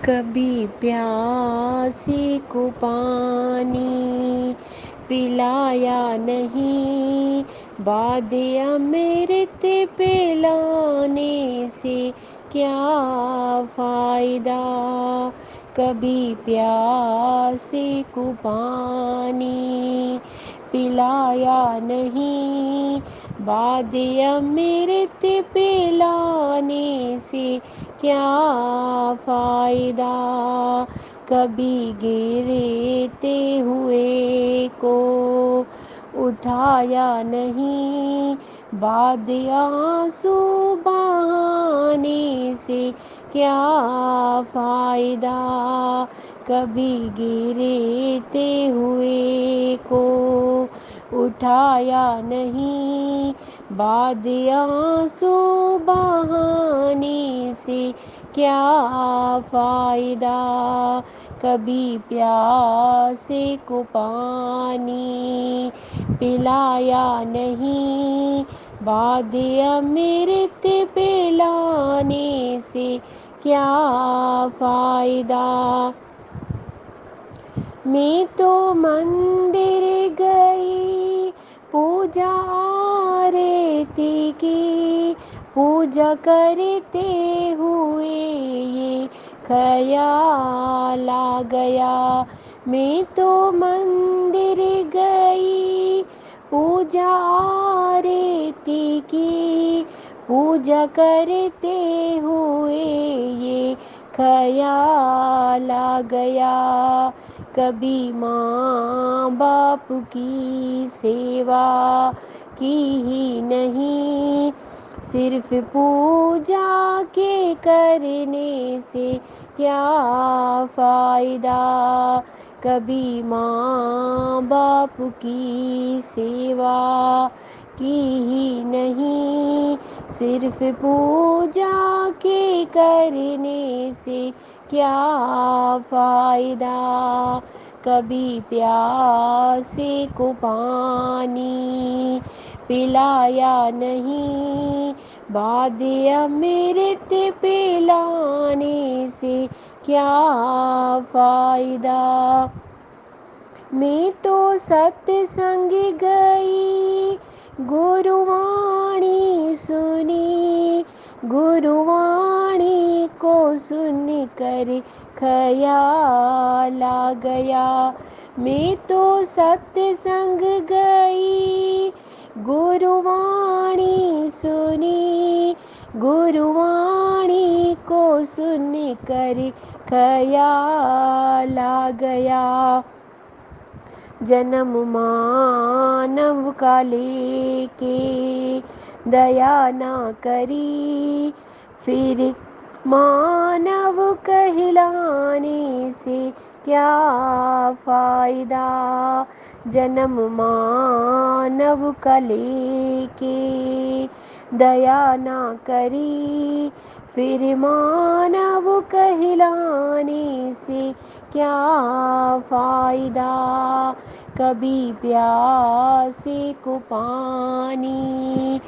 कभी प्यासे को पानी पिलाया नहीं, बादे अमृत पिलाने से क्या फ़ायदा। कभी प्यासे को पानी पिलाया नहीं, बादे अमृत पिलाने से क्या फ़ायदा। कभी गिरते हुए को उठाया नहीं, बाद आंसू बहाने से क्या फ़ायदा। कभी गिरते हुए को उठाया नहीं, बाद आंसू बहाने से क्या फ़ायदा। कभी प्यासे को पानी पिलाया नहीं, बाद अमृत पिलाने से क्या फ़ायदा। मैं तो मंदिर गई पूजा आरती की, पूजा करते हुए ये ख्याल आ गया। मैं तो मंदिर गई पूजा आरती की, पूजा करते हुए ये ख्याल आ गया। कभी माँ बाप की सेवा की ही नहीं, सिर्फ पूजा के करने से क्या फ़ायदा। कभी माँ बाप की सेवा की ही नहीं, सिर्फ पूजा के करने से क्या फ़ायदा। कभी प्यासे को पानी पिलाया नहीं, बाद अमृत पिलाने से क्या फ़ायदा। मैं तो सत्संग गई गुरुवाणी सुनी, गुरुवाणी को सुन कर ख्याल आ गया। मैं तो सत्संग गई गुरुवाणी सुनी, गुरुवाणी को सुन कर ख्याल आ गया। जन्म मानव का लेके दया ना करी, फिर मानव कहलाने से क्या फ़ायदा। जन्म मानव का लेके दया ना करी, फिर मानव कहलाने से क्या फ़ायदा। कभी प्यासे को पानी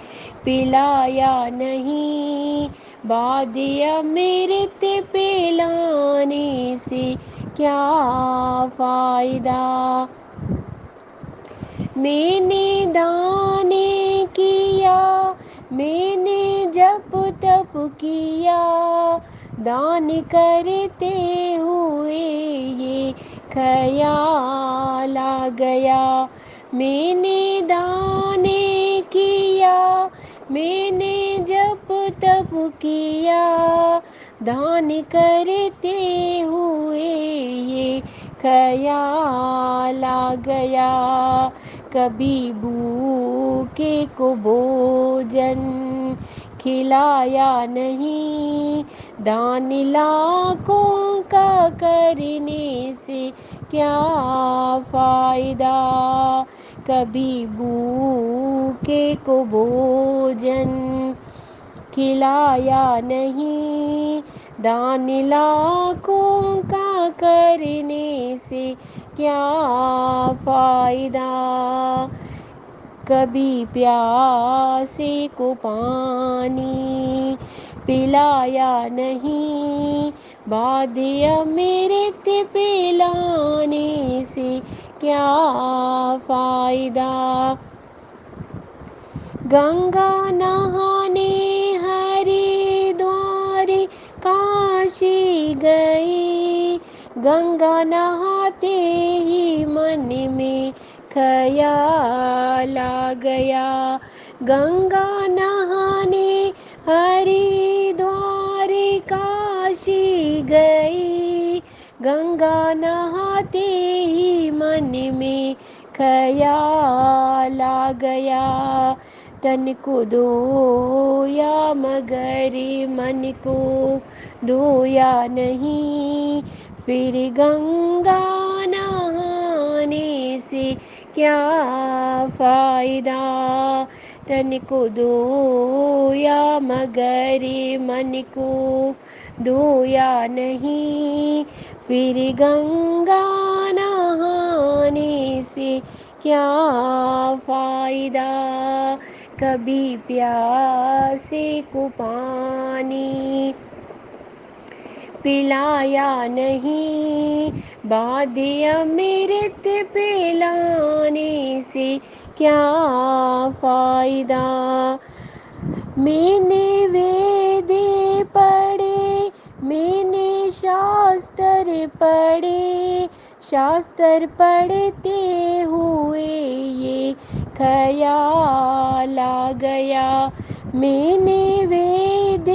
पिलाया नहीं, बाद अमृत पिलाने से क्या फ़ायदा। मैंने दाने किया, मैंने जप तप किया, दान करते हुए ये ख्याल आ गया। मैंने दाने किया, मैंने जप तप किया, दान करते हुए ये ख्याल आ गया। कभी भूखे को भोजन खिलाया नहीं, दान लाखों का करने से क्या फ़ायदा। कभी भूखे को भोजन खिलाया नहीं, दान लाखों का करने से क्या फ़ायदा। कभी प्यासे को पानी पिलाया नहीं, बाद अमृत पिलाने से क्या फायदा। गंगा नहाने हरिद्वार काशी गए, गंगा नहाते ही मन में ख्याल आ गया। गंगा नहाने हरिद्वार काशी गए, गंगा नहाते ही मन में ख्याल आ गया। तन को धोया मगर मन को धोया नहीं, फिर गंगा नहाने से क्या फायदा। तन को धोया मगर मन को धोया नहीं, फिर गंगा नहाने से क्या फायदा। कभी प्यासे को पानी पिलाया नहीं, बाद अमृत पिलाने से क्या फायदा। मैंने वेद पढ़े, मैंने शास्त्र पढ़े, शास्त्र पढ़ते हुए ये ख्याल आ गया। मैंने वेद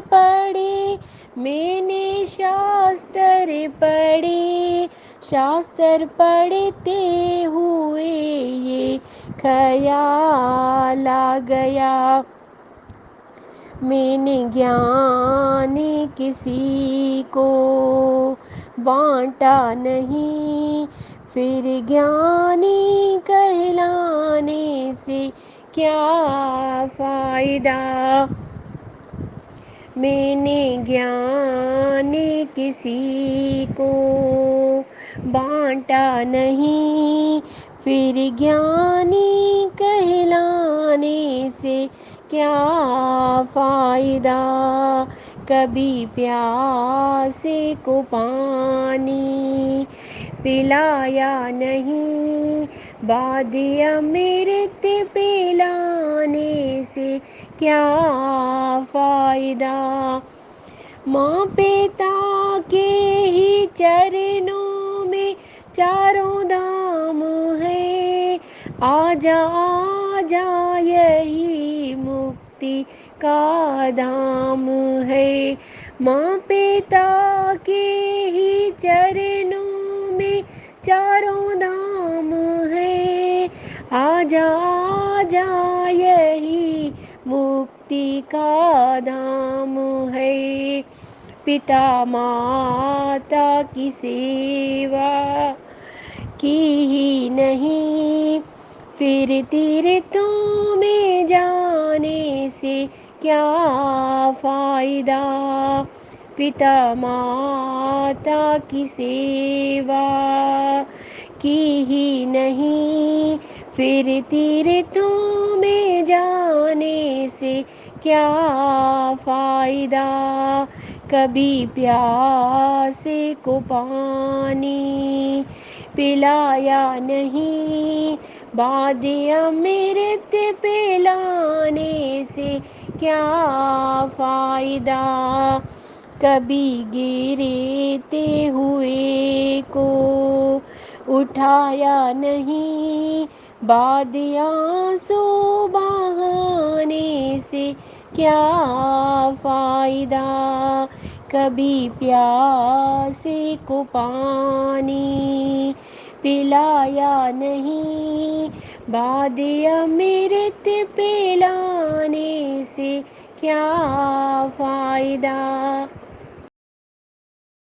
पढ़े, मैंने शास्त्र पढ़े, शास्त्र पढ़ते हुए ये ख्याल आ गया। मैंने ज्ञान किसी को बांटा नहीं, फिर ज्ञानी कहलाने से क्या फायदा। मैंने ज्ञान किसी को बांटा नहीं, फिर ज्ञानी कहलाने से क्या फायदा। कभी प्यासे को पानी पिलाया नहीं, बाद अमृत पिलाने से क्या फायदा। माँ पिता के ही चरणों में चारों धाम है, आजा आजा यही मुक्ति का धाम है। माँ पिता के ही चरणों में चारों धाम है, आजा आजा यही मुक्ति का धाम है। पिता माता की सेवा की ही नहीं, फिर तीर्थों में जाने से क्या फायदा। पिता माता की सेवा की ही नहीं, फिर तीर्थों में जाने से क्या फायदा। कभी प्यासे को पानी पिलाया नहीं, बाद अमृत पिलाने से क्या फायदा। कभी गिरते हुए को उठाया नहीं, बाद आंसू बहाने से क्या फायदा। कभी प्यासे को पानी पिलाया नहीं, बाद अमृत पिलाने से क्या फायदा।